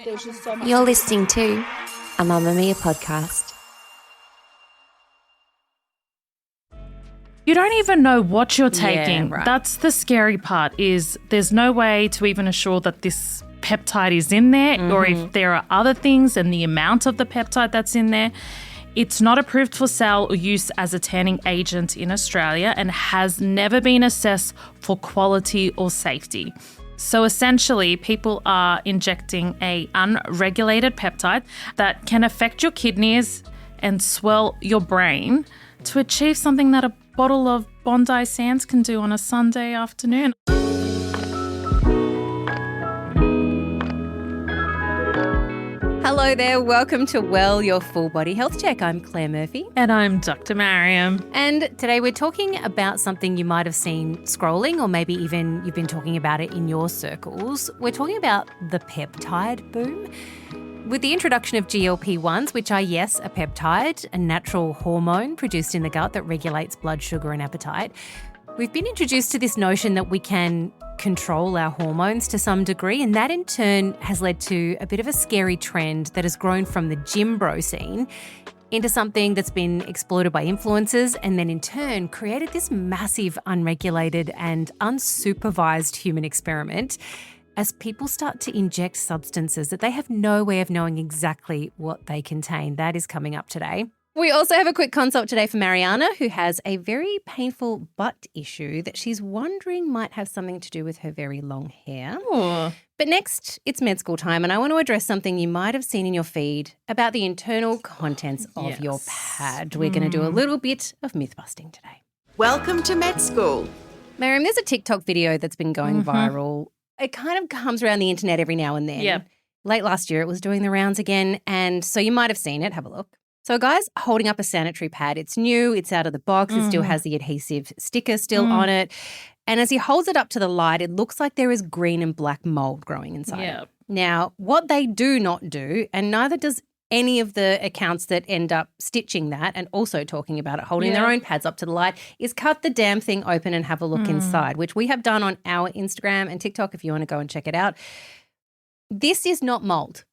there's just so much. You're listening to a Mamamia podcast. You don't even know what you're taking. Yeah, right. That's the scary part, is there's no way to even assure that this peptide is in there or if there are other things and the amount of the peptide that's in there. It's not approved for sale or use as a tanning agent in Australia and has never been assessed for quality or safety. So essentially, people are injecting a unregulated peptide that can affect your kidneys and swell your brain to achieve something that a bottle of Bondi Sands can do on a Sunday afternoon. Hello there, welcome to Well, Your Full Body Health Check. I'm Claire Murphy. And I'm Dr. Mariam. And today we're talking about something you might have seen scrolling, or maybe even you've been talking about it in your circles. We're talking about the peptide boom. With the introduction of GLP-1s, which are, yes, a peptide, a natural hormone produced in the gut that regulates blood sugar and appetite, we've been introduced to this notion that we can control our hormones to some degree, and that in turn has led to a bit of a scary trend that has grown from the gym bro scene into something that's been exploited by influencers and then in turn created this massive unregulated and unsupervised human experiment as people start to inject substances that they have no way of knowing exactly what they contain. That is coming up today. We also have a quick consult today for Mariana, who has a very painful butt issue that she's wondering might have something to do with her very long hair. Oh. But next, it's med school time, and I want to address something you might have seen in your feed about the internal contents of your pad. We're going to do a little bit of myth busting today. Welcome to med school. Mariam, there's a TikTok video that's been going viral. It kind of comes around the internet every now and then. Yep. Late last year, it was doing the rounds again, and so you might have seen it. Have a look. So a guy's holding up a sanitary pad. It's new. It's out of the box. It still has the adhesive sticker still on it. And as he holds it up to the light, it looks like there is green and black mold growing inside it. Now, what they do not do, and neither does any of the accounts that end up stitching that and also talking about it, holding their own pads up to the light, is cut the damn thing open and have a look inside, which we have done on our Instagram and TikTok if you want to go and check it out. This is not mold.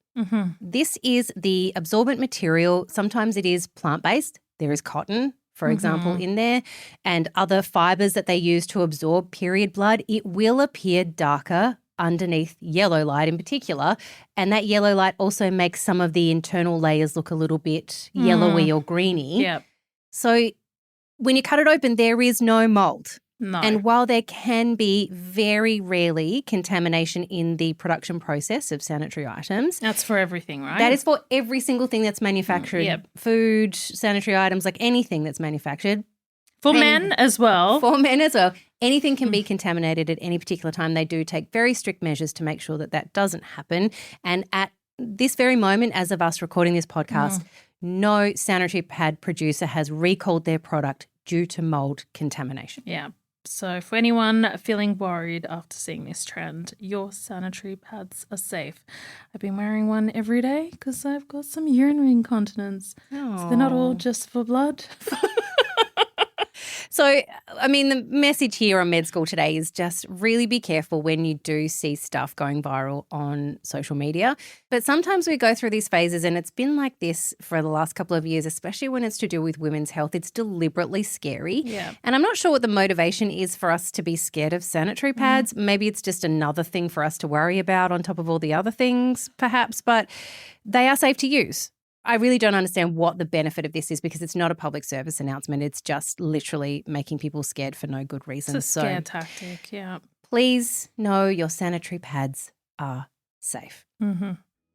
This is the absorbent material. Sometimes it is plant-based. There is cotton, for example, in there, and other fibres that they use to absorb period blood. It will appear darker underneath yellow light in particular, and that yellow light also makes some of the internal layers look a little bit yellowy or greeny. Yep. So when you cut it open, there is no mold. No. And while there can be very rarely contamination in the production process of sanitary items. That's for everything, right? That is for every single thing that's manufactured. Yep. Food, sanitary items, like anything that's manufactured. For men as well. For men as well. Anything can be contaminated at any particular time. They do take very strict measures to make sure that that doesn't happen. And at this very moment, as of us recording this podcast, no sanitary pad producer has recalled their product due to mold contamination. Yeah. So for anyone feeling worried after seeing this trend, your sanitary pads are safe. I've been wearing one every day because I've got some urinary incontinence. So they're not all just for blood. So, I mean, the message here on Med School today is just really be careful when you do see stuff going viral on social media. But sometimes we go through these phases, and it's been like this for the last couple of years, especially when it's to do with women's health. It's deliberately scary. Yeah. And I'm not sure what the motivation is for us to be scared of sanitary pads. Maybe it's just another thing for us to worry about on top of all the other things, perhaps. But they are safe to use. I really don't understand what the benefit of this is because it's not a public service announcement. It's just literally making people scared for no good reason. It's a scare tactic, yeah. Please know your sanitary pads are safe.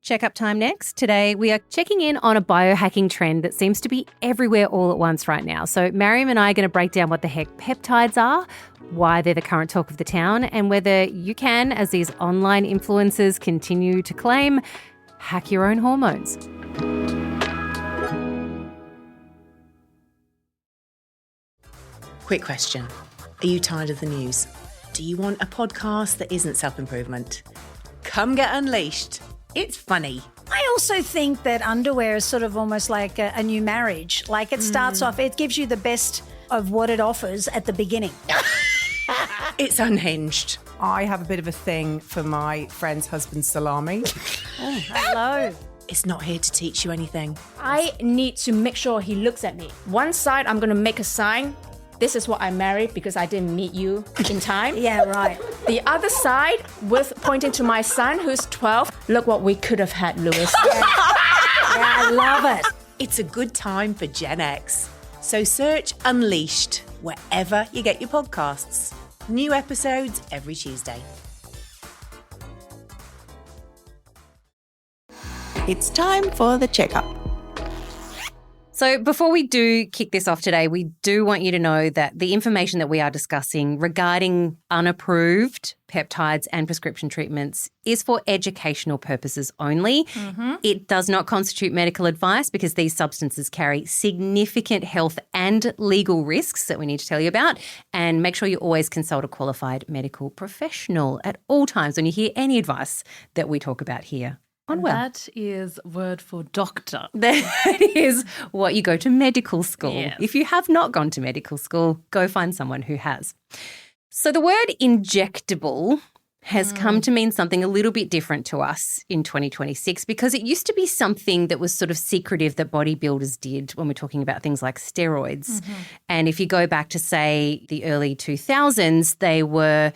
Check-up time next. Today we are checking in on a biohacking trend that seems to be everywhere all at once right now. So Mariam and I are going to break down what the heck peptides are, why they're the current talk of the town, and whether you can, as these online influencers continue to claim, hack your own hormones. Quick question. Are you tired of the news? Do you want a podcast that isn't self-improvement? Come get unleashed. It's funny. I also think that underwear is sort of almost like a new marriage. Like it starts off, it gives you the best of what it offers at the beginning. It's unhinged. I have a bit of a thing for my friend's husband's salami. Hello. It's not here to teach you anything. I need to make sure he looks at me. One side, I'm going to make a sign. This is what I married because I didn't meet you in time. Yeah, right. The other side, with pointing to my son who's 12. Look what we could have had, Lewis. Yeah, I love it. It's a good time for Gen X. So search Unleashed wherever you get your podcasts. New episodes every Tuesday. It's time for the checkup. So before we do kick this off today, we do want you to know that the information that we are discussing regarding unapproved peptides and prescription treatments is for educational purposes only. It does not constitute medical advice because these substances carry significant health and legal risks that we need to tell you about. And make sure you always consult a qualified medical professional at all times when you hear any advice that we talk about here. That is word for doctor. That is what you go to medical school. Yes. If you have not gone to medical school, go find someone who has. So the word injectable has come to mean something a little bit different to us in 2026 because it used to be something that was sort of secretive that bodybuilders did when we're talking about things like steroids. And if you go back to, say, the early 2000s, they were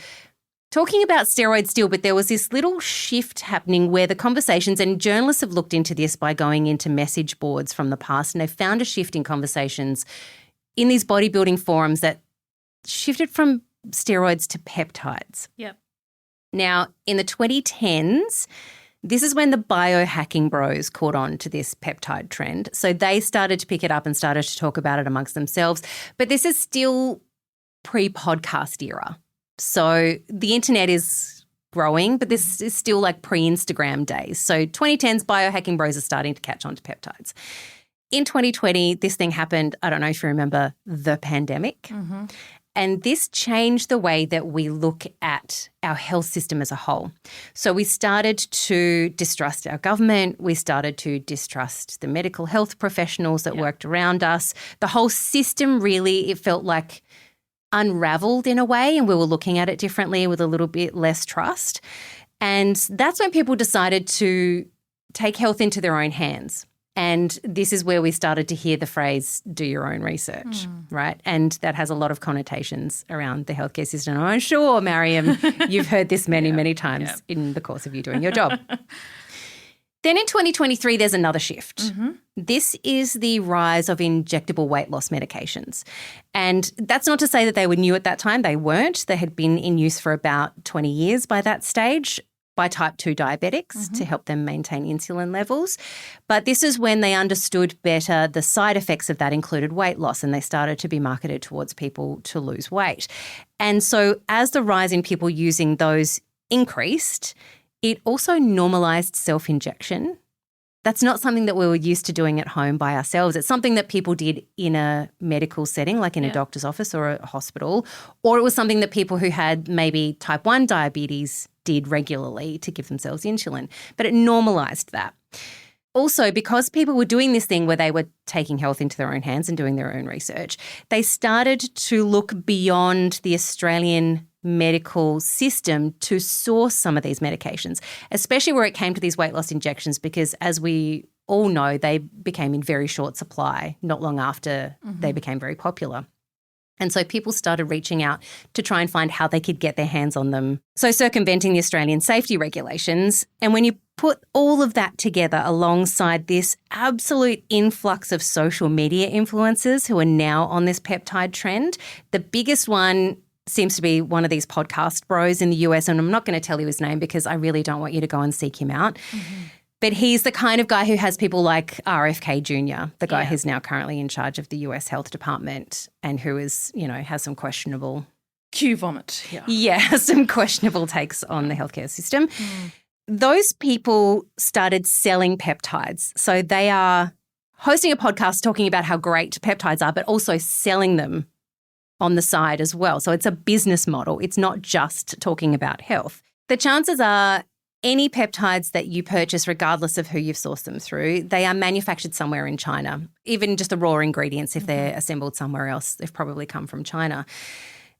talking about steroids still, but there was this little shift happening where the conversations, and journalists have looked into this by going into message boards from the past, and they found a shift in conversations in these bodybuilding forums that shifted from steroids to peptides. Yep. Now, in the 2010s, this is when the biohacking bros caught on to this peptide trend. So they started to pick it up and started to talk about it amongst themselves. But this is still pre-podcast era. So the internet is growing, but this is still like pre-Instagram days. So 2010s, biohacking bros are starting to catch on to peptides. In 2020, this thing happened. I don't know if you remember the pandemic. And this changed the way that we look at our health system as a whole. So we started to distrust our government. We started to distrust the medical health professionals that worked around us. The whole system really, it felt like unraveled in a way, and we were looking at it differently with a little bit less trust. And that's when people decided to take health into their own hands. And this is where we started to hear the phrase, do your own research, right? And that has a lot of connotations around the healthcare system. I'm sure, Mariam, you've heard this many times in the course of you doing your job. Then in 2023, there's another shift. This is the rise of injectable weight loss medications. And that's not to say that they were new at that time. They weren't. They had been in use for about 20 years by that stage by type 2 diabetics to help them maintain insulin levels. But this is when they understood better the side effects of that included weight loss, and they started to be marketed towards people to lose weight. And so as the rise in people using those increased, it also normalised self-injection. That's not something that we were used to doing at home by ourselves. It's something that people did in a medical setting, like in a doctor's office or a hospital, or it was something that people who had maybe type 1 diabetes did regularly to give themselves insulin. But it normalised that. Also, because people were doing this thing where they were taking health into their own hands and doing their own research, they started to look beyond the Australian medical system to source some of these medications, especially where it came to these weight loss injections, because as we all know, they became in very short supply not long after they became very popular. And so people started reaching out to try and find how they could get their hands on them. So circumventing the Australian safety regulations. And when you put all of that together alongside this absolute influx of social media influencers who are now on this peptide trend, the biggest one seems to be one of these podcast bros in the US, and I'm not going to tell you his name because I really don't want you to go and seek him out. But he's the kind of guy who has people like RFK Jr., the guy who's now currently in charge of the US Health Department and who is, you know, has some questionable Q vomit. some questionable takes on the healthcare system. Those people started selling peptides. So they are hosting a podcast talking about how great peptides are, but also selling them on the side as well. So it's a business model. It's not just talking about health. The chances are any peptides that you purchase, regardless of who you've sourced them through, they are manufactured somewhere in China. Even just the raw ingredients, if they're assembled somewhere else, they've probably come from China.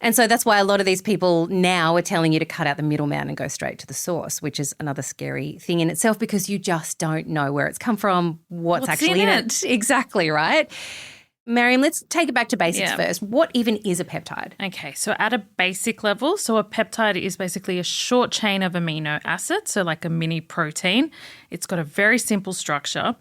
And so that's why a lot of these people now are telling you to cut out the middleman and go straight to the source, which is another scary thing in itself because you just don't know where it's come from, what's actually in it. Exactly, right? Mariam, let's take it back to basics first. What even is a peptide? Okay, so at a basic level, so a peptide is basically a short chain of amino acids, so like a mini protein. It's got a very simple structure.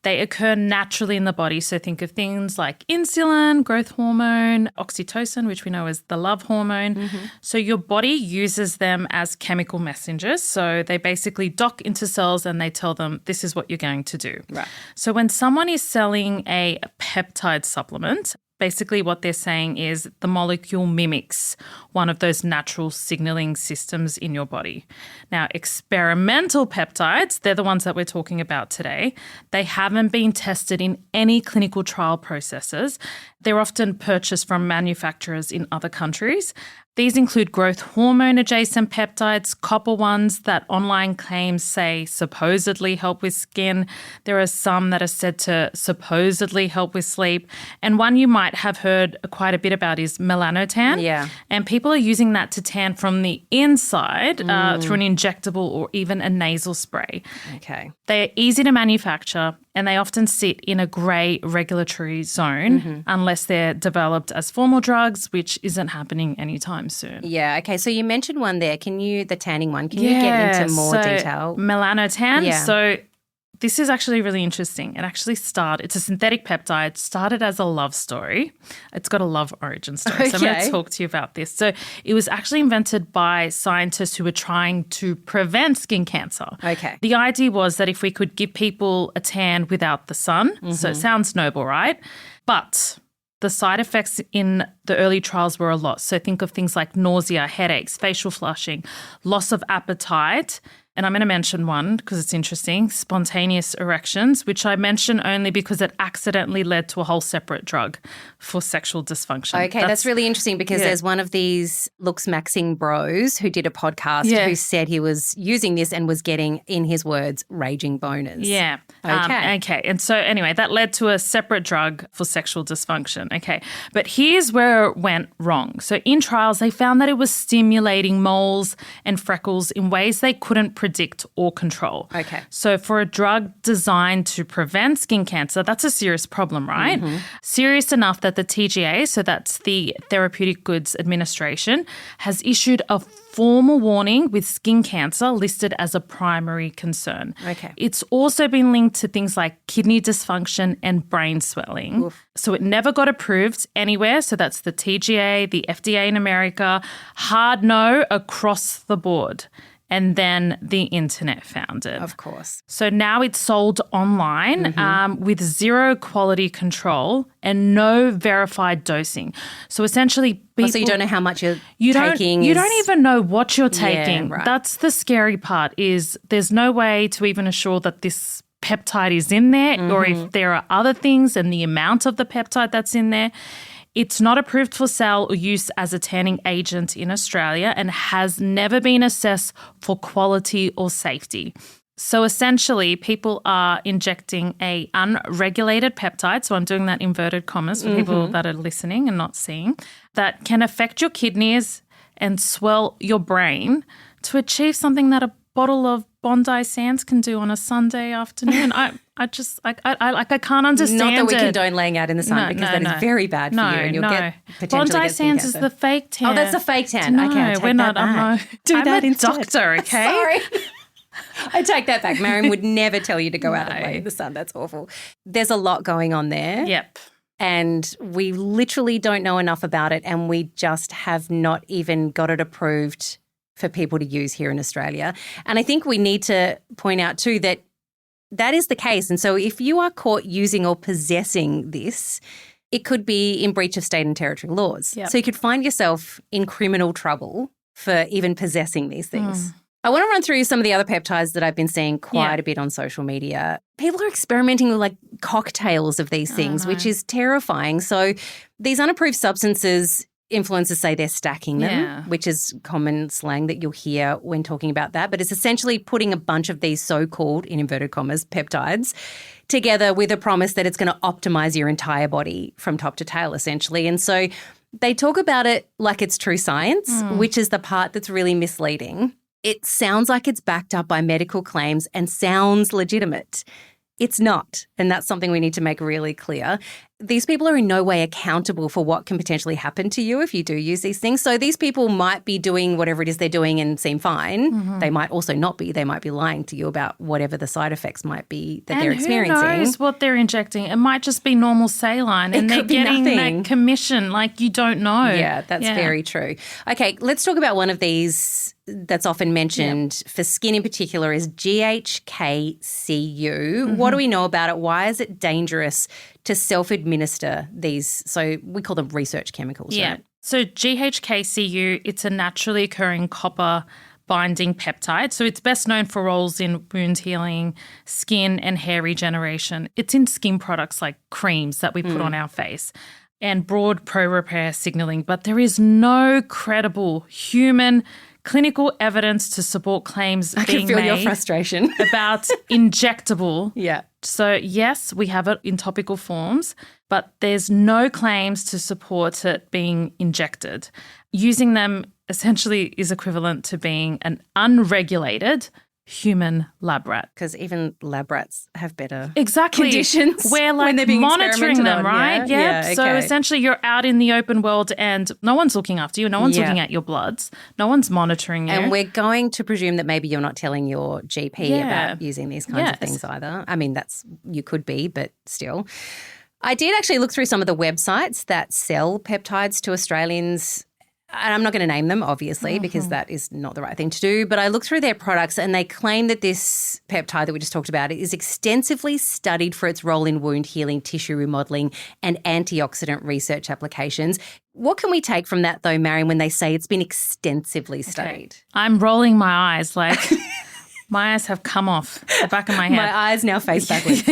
They occur naturally in the body, so think of things like insulin, growth hormone, oxytocin, which we know is the love hormone. So your body uses them as chemical messengers. So they basically dock into cells and they tell them this is what you're going to do. Right. So when someone is selling a peptide supplement, basically what they're saying is the molecule mimics one of those natural signaling systems in your body. Now, experimental peptides, they're the ones that we're talking about today. They haven't been tested in any clinical trial processes. They're often purchased from manufacturers in other countries. These include growth hormone adjacent peptides, copper ones that online claims say supposedly help with skin. There are some that are said to supposedly help with sleep. And one you might have heard quite a bit about is melanotan. Yeah. And people are using that to tan from the inside through an injectable or even a nasal spray. Okay. They're easy to manufacture and they often sit in a grey regulatory zone unless they're developed as formal drugs, which isn't happening anytime soon. Yeah, okay. So you mentioned one there. The tanning one, can you get into more detail? Melanotan. Yeah. So this is actually really interesting. It's a synthetic peptide, started as a love story. It's got a love origin story. So I'm going to talk to you about this. So it was actually invented by scientists who were trying to prevent skin cancer. Okay. The idea was that if we could give people a tan without the sun, so it sounds noble, right? But the side effects in the early trials were a lot. So think of things like nausea, headaches, facial flushing, loss of appetite. And I'm going to mention one because it's interesting, spontaneous erections, which I mention only because it accidentally led to a whole separate drug for sexual dysfunction. Okay, that's really interesting because there's one of these looks-maxing bros who did a podcast who said he was using this and was getting, in his words, raging boners. Yeah. Okay. And so anyway, that led to a separate drug for sexual dysfunction. Okay. But here's where it went wrong. So in trials, they found that it was stimulating moles and freckles in ways they couldn't predict or control. Okay. So for a drug designed to prevent skin cancer, that's a serious problem, right? Serious enough that the TGA, so that's the Therapeutic Goods Administration, has issued a formal warning with skin cancer listed as a primary concern. Okay. It's also been linked to things like kidney dysfunction and brain swelling. Oof. So it never got approved anywhere. So that's the TGA, the FDA in America. Hard no across the board. And then the internet found it. Of course. So now it's sold online with zero quality control and no verified dosing. So essentially people... so you don't know how much you're taking. You don't even know what you're taking. Yeah, right. That's the scary part is there's no way to even assure that this peptide is in there or if there are other things and the amount of the peptide that's in there. It's not approved for sale or use as a tanning agent in Australia and has never been assessed for quality or safety. So essentially, people are injecting a unregulated peptide, so I'm doing that inverted commas for people that are listening and not seeing, that can affect your kidneys and swell your brain to achieve something that a bottle of Bondi Sands can do on a Sunday afternoon. I can't understand Not that we it. condone laying out in the sun because that is very bad for you and you'll get potentially Bondi get skin Sands is cancer. the fake tan. Oh, that's a fake tan. No, okay, I'll take we're not. that back. I'm a doctor, okay? Sorry. I take that back. Mariam would never tell you to go out and lay in the sun. That's awful. There's a lot going on there. Yep. And we literally don't know enough about it and we just have not even got it approved for people to use here in Australia. And I think we need to point out too that that is the case. And so if you are caught using or possessing this, it could be in breach of state and territory laws. Yep. So you could find yourself in criminal trouble for even possessing these things. I want to run through some of the other peptides that I've been seeing quite a bit on social media. People are experimenting with like cocktails of these things, which is terrifying. So these unapproved substances, influencers say they're stacking them, which is common slang that you'll hear when talking about that. But it's essentially putting a bunch of these so-called, in inverted commas, peptides together with a promise that it's going to optimize your entire body from top to tail, essentially. And so They talk about it like it's true science, which is the part that's really misleading. It sounds like it's backed up by medical claims and sounds legitimate. It's not, and that's something we need to make really clear. These people are in no way accountable for what can potentially happen to you if you do use these things. So these people might be doing whatever it is they're doing and seem fine. They might also not be. They might be lying to you about whatever the side effects might be that they're experiencing. Who knows what they're injecting? It might just be normal saline and they're getting that commission. Like, you don't know. Yeah, that's very true. Okay, let's talk about one of these that's often mentioned for skin in particular is GHKCU. What do we know about it? Why is it dangerous to self-administer these? So we call them research chemicals, right? So GHKCU, it's a naturally occurring copper binding peptide. So it's best known for roles in wound healing, skin and hair regeneration. It's in skin products like creams that we put on our face and broad pro-repair signaling. But there is no credible human clinical evidence to support claims I being can feel made your frustration about injectable. Yeah. So yes, we have it in topical forms, but there's no claims to support it being injected. Using them essentially is equivalent to being an unregulated human lab rat. Because even lab rats have better conditions. We're like when they're being monitoring them, experimented on. right? Yeah. So okay. essentially you're out in the open world and no one's looking after you. No one's looking at your bloods. No one's monitoring you. And we're going to presume that maybe you're not telling your GP about using these kinds of things either. I mean, you could be, but still. I did actually look through some of the websites that sell peptides to Australians. And I'm not going to name them, obviously, because that is not the right thing to do. But I looked through their products and they claim that this peptide that we just talked about is extensively studied for its role in wound healing, tissue remodelling and antioxidant research applications. What can we take from that, though, Mariam, when they say it's been extensively studied? I'm rolling my eyes like my eyes have come off the back of my head. My eyes now face backwards.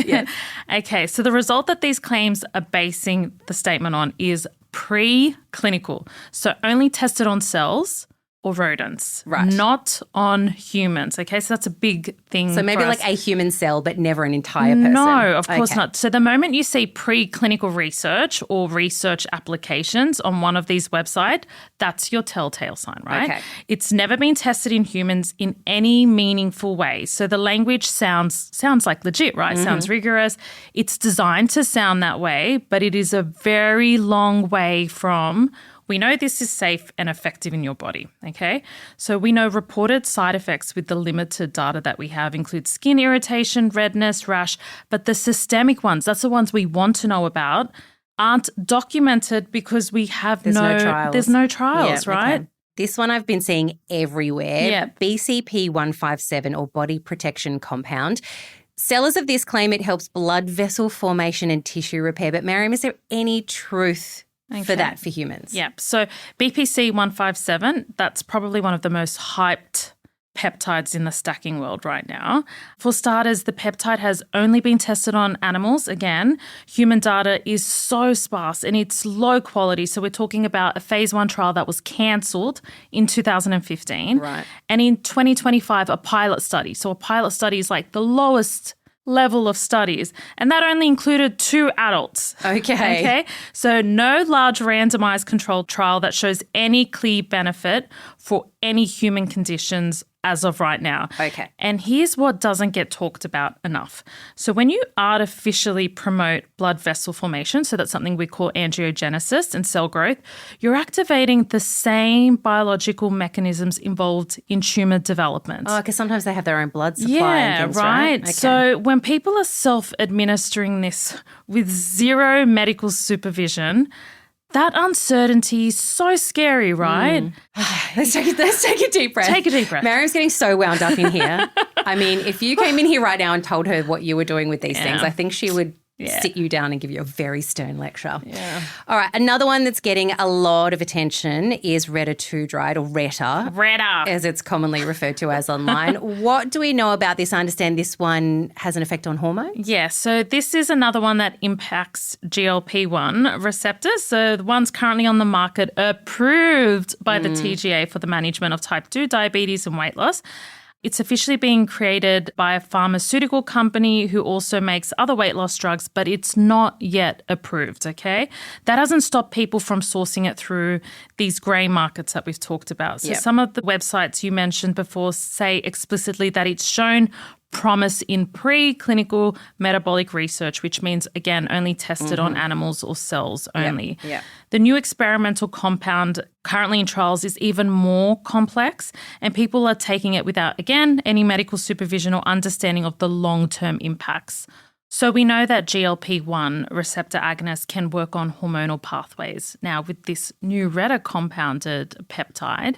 Okay, so the result that these claims are basing the statement on is preclinical, so only tested on cells or rodents, not on humans. Okay, so that's a big thing. So maybe like a human cell, but never an entire person. No, of course not. So the moment you see preclinical research or research applications on one of these websites, that's your telltale sign, right? Okay. It's never been tested in humans in any meaningful way. So the language sounds like legit, right? Sounds rigorous. It's designed to sound that way, but it is a very long way from we know this is safe and effective in your body, okay? So we know reported side effects with the limited data that we have include skin irritation, redness, rash, but the systemic ones, that's the ones we want to know about, aren't documented because we have no trials. There's no trials, right? Okay. This one I've been seeing everywhere, BCP 157 or body protection compound. Sellers of this claim it helps blood vessel formation and tissue repair. But Mariam, is there any truth for that for humans? Yep. So BPC 157, that's probably one of the most hyped peptides in the stacking world right now. For starters, the peptide has only been tested on animals. Again, human data is so sparse and it's low quality. So we're talking about a phase 1 trial that was cancelled in 2015. Right. And in 2025, a pilot study. So a pilot study is like the lowest level of studies, and that only included 2 adults. Okay. So no large randomized controlled trial that shows any clear benefit for any human conditions as of right now. Okay. And here's what doesn't get talked about enough. So when you artificially promote blood vessel formation, so that's something we call angiogenesis and cell growth, you're activating the same biological mechanisms involved in tumour development. Oh, because sometimes they have their own blood supply and things, right? Okay. So when people are self-administering this with zero medical supervision, that uncertainty is so scary, right? Okay, let's take a deep breath. Take a deep breath. Mariam's getting so wound up in here. I mean, if you came in here right now and told her what you were doing with these things, I think she would sit you down and give you a very stern lecture. Yeah. All right, another one that's getting a lot of attention is retatrutide, or Reta, as it's commonly referred to as online. What do we know about this? I understand this one has an effect on hormones. Yeah, so this is another one that impacts GLP-1 receptors. So the one's currently on the market, approved by the TGA for the management of type 2 diabetes and weight loss. It's officially being created by a pharmaceutical company who also makes other weight loss drugs, but it's not yet approved, okay? That hasn't stopped people from sourcing it through these grey markets that we've talked about. So some of the websites you mentioned before say explicitly that it's shown promise in preclinical metabolic research, which means, again, only tested on animals or cells only. The new experimental compound currently in trials is even more complex, and people are taking it without, again, any medical supervision or understanding of the long-term impacts. So we know that GLP-1 receptor agonists can work on hormonal pathways. Now, with this new redder compounded peptide,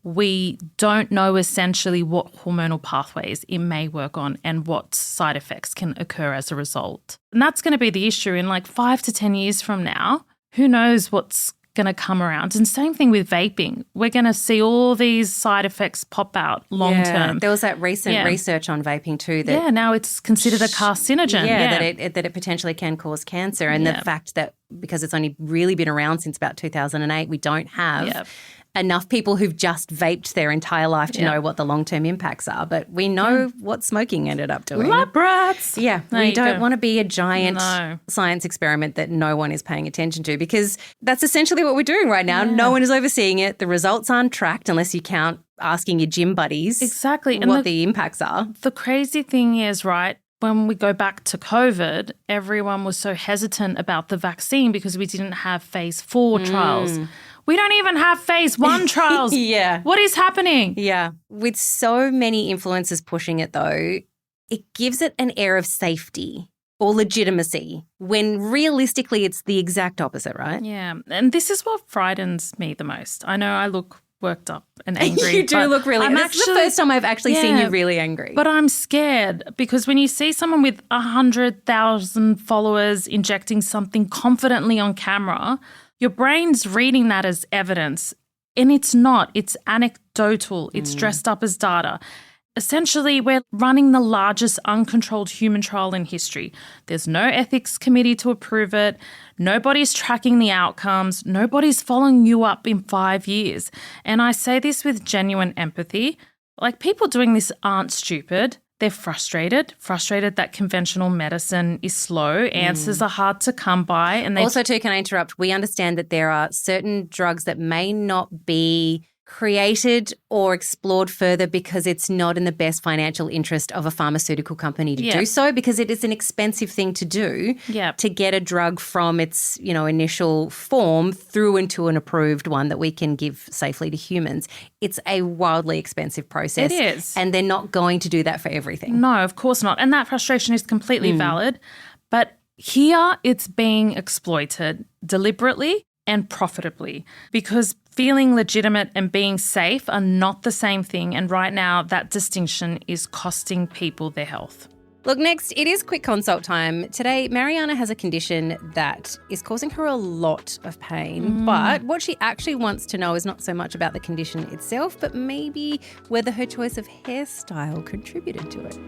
we don't know essentially what hormonal pathways it may work on and what side effects can occur as a result. And that's going to be the issue in like 5 to 10 years from now. Who knows what's going to come around? And same thing with vaping. We're going to see all these side effects pop out long term. There was that recent research on vaping too. That now it's considered a carcinogen. That it potentially can cause cancer. And the fact that because it's only really been around since about 2008, we don't have enough people who've just vaped their entire life to know what the long-term impacts are. But we know what smoking ended up doing. Lab rats. Yeah. We don't want to be a giant science experiment that no one is paying attention to, because that's essentially what we're doing right now. No one is overseeing it. The results aren't tracked unless you count asking your gym buddies what the impacts are. The crazy thing is, right, when we go back to COVID, everyone was so hesitant about the vaccine because we didn't have phase 4 trials. We don't even have phase 1 trials. What is happening? With so many influencers pushing it though, it gives it an air of safety or legitimacy when realistically it's the exact opposite, right? Yeah. And this is what frightens me the most. I know I look worked up and angry. You do look really angry. This is the first time I've actually seen you really angry. But I'm scared because when you see someone with 100,000 followers injecting something confidently on camera, your brain's reading that as evidence, and it's not. It's anecdotal. It's dressed up as data. Essentially, we're running the largest uncontrolled human trial in history. There's no ethics committee to approve it. Nobody's tracking the outcomes. Nobody's following you up in 5 years. And I say this with genuine empathy. Like, people doing this aren't stupid. They're frustrated that conventional medicine is slow. Answers are hard to come by. And also, too, can I interrupt? We understand that there are certain drugs that may not be created or explored further because it's not in the best financial interest of a pharmaceutical company to do so, because it is an expensive thing to do to get a drug from its, initial form through into an approved one that we can give safely to humans. It's a wildly expensive process. It is. And they're not going to do that for everything. No, of course not. And that frustration is completely valid. But here it's being exploited deliberately and profitably, because feeling legitimate and being safe are not the same thing. And right now, that distinction is costing people their health. Look, next, it is quick consult time. Today, Mariana has a condition that is causing her a lot of pain. But what she actually wants to know is not so much about the condition itself, but maybe whether her choice of hairstyle contributed to it.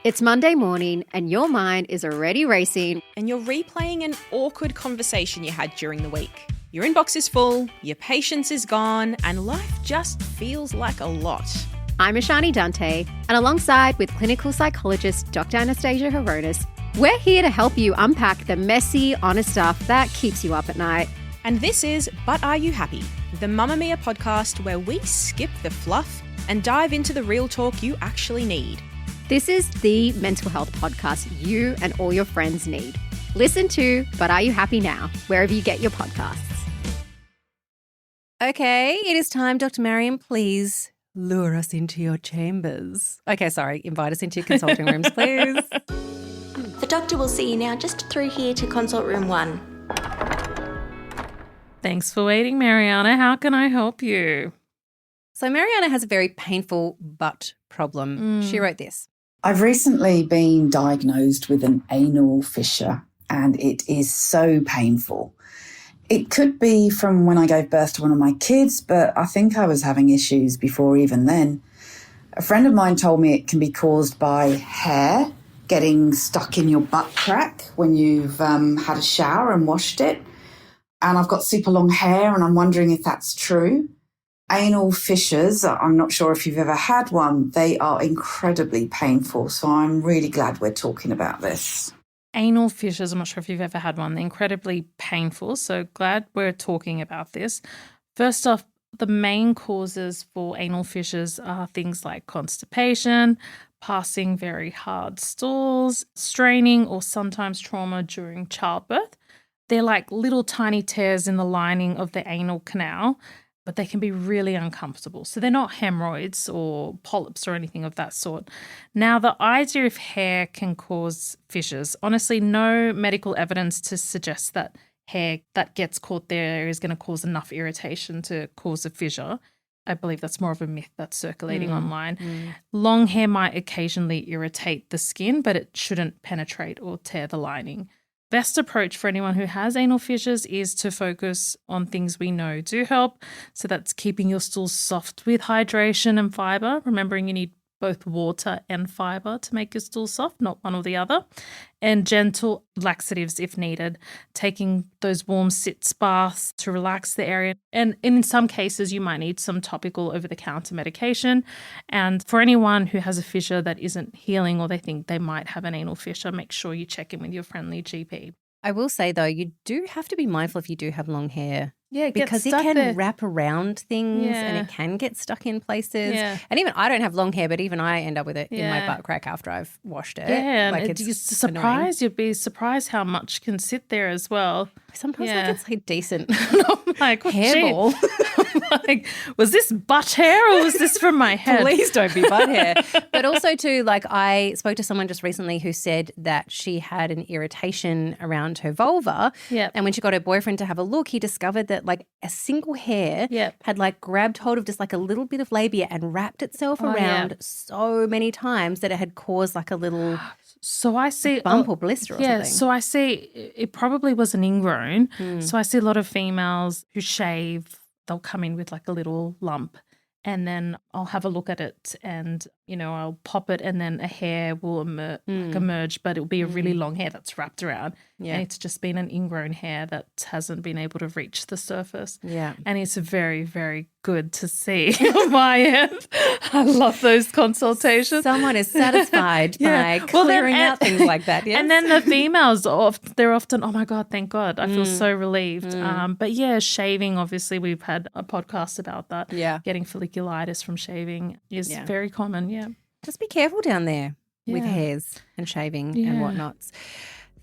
It's Monday morning and your mind is already racing. And you're replaying an awkward conversation you had during the week. Your inbox is full, your patience is gone, and life just feels like a lot. I'm Ashani Dante, and alongside with clinical psychologist Dr. Anastasia Horonis, we're here to help you unpack the messy, honest stuff that keeps you up at night. And this is But Are You Happy? The Mamamia podcast where we skip the fluff and dive into the real talk you actually need. This is the mental health podcast you and all your friends need. Listen to But Are You Happy Now, wherever you get your podcasts. Okay, it is time. Dr. Mariam, please lure us into your chambers. Okay, sorry, invite us into your consulting rooms, please. The doctor will see you now just through here to consult room 1. Thanks for waiting, Mariana. How can I help you? So Mariana has a very painful butt problem. She wrote this. I've recently been diagnosed with an anal fissure and it is so painful. It could be from when I gave birth to one of my kids, but I think I was having issues before even then. A friend of mine told me it can be caused by hair getting stuck in your butt crack when you've had a shower and washed it. and I've got super long hair, and I'm wondering if that's true. Anal fissures, I'm not sure if you've ever had one. They are incredibly painful, so I'm really glad we're talking about this. Anal fissures, I'm not sure if you've ever had one. They're incredibly painful, so glad we're talking about this. First off, the main causes for anal fissures are things like constipation, passing very hard stools, straining, or sometimes trauma during childbirth. They're like little tiny tears in the lining of the anal canal, but they can be really uncomfortable. So they're not hemorrhoids or polyps or anything of that sort. Now, the idea of hair can cause fissures. Honestly, no medical evidence to suggest that hair that gets caught there is going to cause enough irritation to cause a fissure. I believe that's more of a myth that's circulating online. Long hair might occasionally irritate the skin, but it shouldn't penetrate or tear the lining. Best approach for anyone who has anal fissures is to focus on things we know do help. So that's keeping your stools soft with hydration and fibre, remembering you need both water and fibre to make your stool soft, not one or the other, and gentle laxatives if needed, taking those warm sitz baths to relax the area. And in some cases, you might need some topical over-the-counter medication. And for anyone who has a fissure that isn't healing or they think they might have an anal fissure, make sure you check in with your friendly GP. I will say, though, you do have to be mindful if you do have long hair. Yeah, because it can wrap around things and it can get stuck in places. Yeah. And even I don't have long hair, but even I end up with it in my butt crack after I've washed it. Yeah, like and it's annoying. You'd be surprised how much can sit there as well. Sometimes like it's like decent. I'm like, hairball. Like, was this butt hair or was this from my head? Please don't be butt hair. But also too, like I spoke to someone just recently who said that she had an irritation around her vulva. Yeah. And when she got her boyfriend to have a look, he discovered that like a single hair had like grabbed hold of just like a little bit of labia and wrapped itself around so many times that it had caused like a little bump or blister or something. Yeah, so I see it probably was an ingrown. So I see a lot of females who shave, they'll come in with like a little lump and then I'll have a look at it and, you know, I'll pop it and then a hair will emerge, but it'll be a really long hair that's wrapped around. Yeah. And it's just been an ingrown hair that hasn't been able to reach the surface. Yeah. And it's very, very good to see on my end. I love those consultations. Someone is satisfied by clearing out things like that. Yes? And then the females, they're often, oh my God, thank God. I feel so relieved. But yeah, shaving, obviously we've had a podcast about that. Yeah. Getting folliculitis from shaving is very common. Yeah. Just be careful down there with hairs and shaving and whatnots.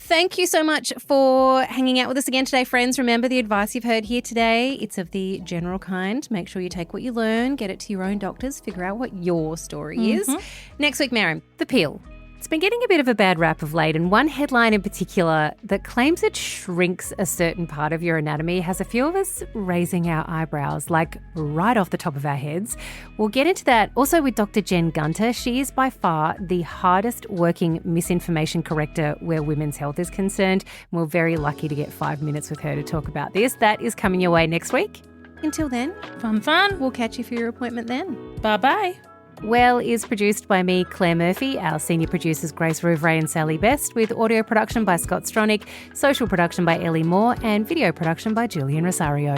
Thank you so much for hanging out with us again today, friends. Remember the advice you've heard here today. It's of the general kind. Make sure you take what you learn, get it to your own doctors, figure out what your story is. Next week, Mariam, the peel. It's been getting a bit of a bad rap of late, and one headline in particular that claims it shrinks a certain part of your anatomy has a few of us raising our eyebrows, like right off the top of our heads. We'll get into that also with Dr. Jen Gunter. She is by far the hardest working misinformation corrector where women's health is concerned. And we're very lucky to get 5 minutes with her to talk about this. That is coming your way next week. Until then, fun. We'll catch you for your appointment then. Bye-bye. Well is produced by me, Claire Murphy, our senior producers Grace Rouvray and Sally Best, with audio production by Scott Stronach, social production by Elly Moore, and video production by Julian Rosario.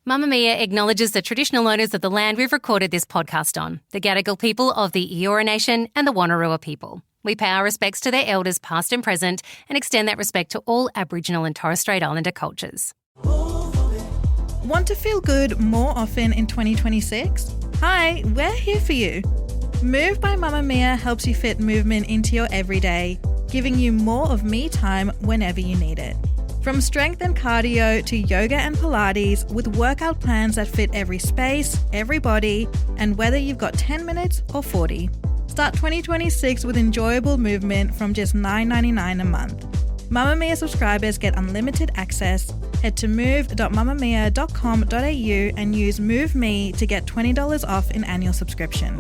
Mamamia acknowledges the traditional owners of the land we've recorded this podcast on, the Gadigal people of the Eora Nation and the Wanneroo people. We pay our respects to their elders past and present and extend that respect to all Aboriginal and Torres Strait Islander cultures. Want to feel good more often in 2026? Hi, we're here for you. Move by Mamamia helps you fit movement into your everyday, giving you more of me time whenever you need it. From strength and cardio to yoga and Pilates, with workout plans that fit every space, every body, and whether you've got 10 minutes or 40. Start 2026 with enjoyable movement from just $9.99 a month. Mamamia subscribers get unlimited access. Head to move.mamamia.com.au and use MoveMe to get $20 off an annual subscription.